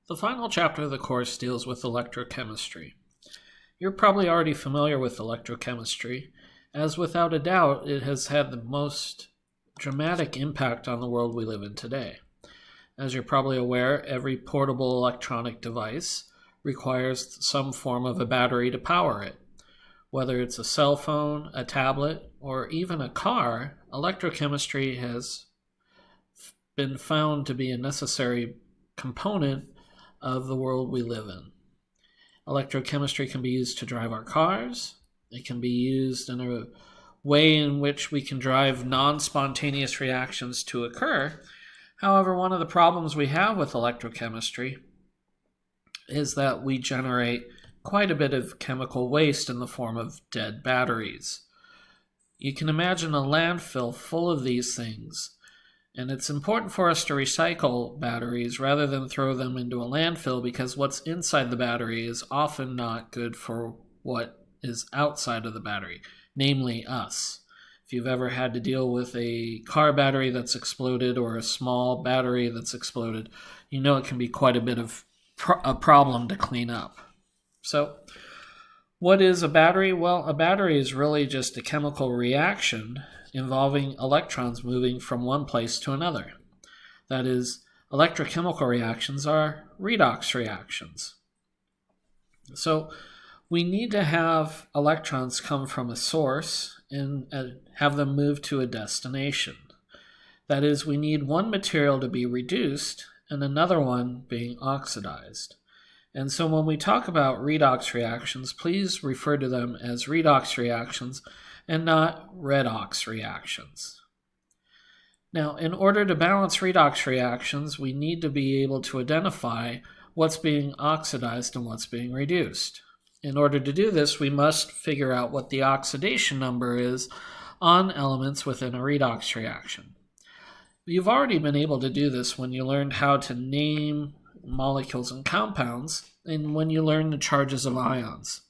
The final chapter of the course deals with electrochemistry. You're probably already familiar with electrochemistry, as without a doubt it has had the most dramatic impact on the world we live in today. As you're probably aware, every portable electronic device requires some form of a battery to power it. Whether it's a cell phone, a tablet, or even a car, electrochemistry has been found to be a necessary component of the world we live in. Electrochemistry can be used to drive our cars. It can be used in a way in which we can drive non-spontaneous reactions to occur. However, one of the problems we have with electrochemistry is that we generate quite a bit of chemical waste in the form of dead batteries. You can imagine a landfill full of these things. And it's important for us to recycle batteries rather than throw them into a landfill because what's inside the battery is often not good for what is outside of the battery, namely us. If you've ever had to deal with a car battery that's exploded or a small battery that's exploded, you know it can be quite a bit of a problem to clean up. So, what is a battery? Well, a battery is really just a chemical reaction involving electrons moving from one place to another. That is, electrochemical reactions are redox reactions. So we need to have electrons come from a source and have them move to a destination. That is, we need one material to be reduced and another one being oxidized. And so when we talk about redox reactions, please refer to them as redox reactions and not redox reactions. Now, in order to balance redox reactions, we need to be able to identify what's being oxidized and what's being reduced. In order to do this, we must figure out what the oxidation number is on elements within a redox reaction. You've already been able to do this when you learned how to name molecules and compounds and when you learn the charges of ions.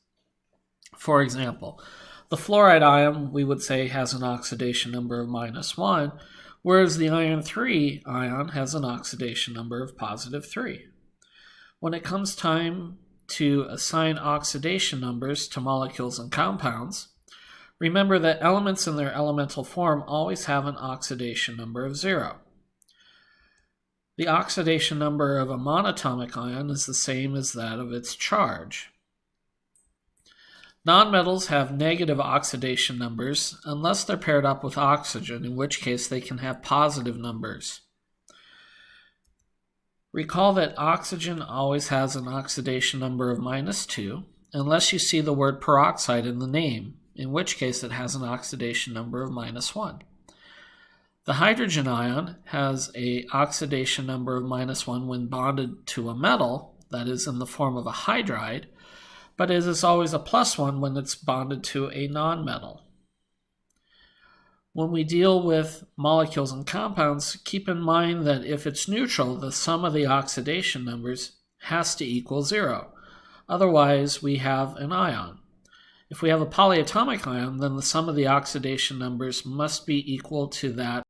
For example, the fluoride ion, we would say, has an oxidation number of -1, whereas the iron 3 ion has an oxidation number of +3. When it comes time to assign oxidation numbers to molecules and compounds, remember that elements in their elemental form always have an oxidation number of 0. The oxidation number of a monatomic ion is the same as that of its charge. Nonmetals have negative oxidation numbers unless they're paired up with oxygen, in which case they can have positive numbers. Recall that oxygen always has an oxidation number of -2 unless you see the word peroxide in the name, in which case it has an oxidation number of -1. The hydrogen ion has an oxidation number of -1 when bonded to a metal, that is in the form of a hydride, but it is always a +1 when it's bonded to a nonmetal. When we deal with molecules and compounds, keep in mind that if it's neutral, the sum of the oxidation numbers has to equal 0. Otherwise, we have an ion. If we have a polyatomic ion, then the sum of the oxidation numbers must be equal to that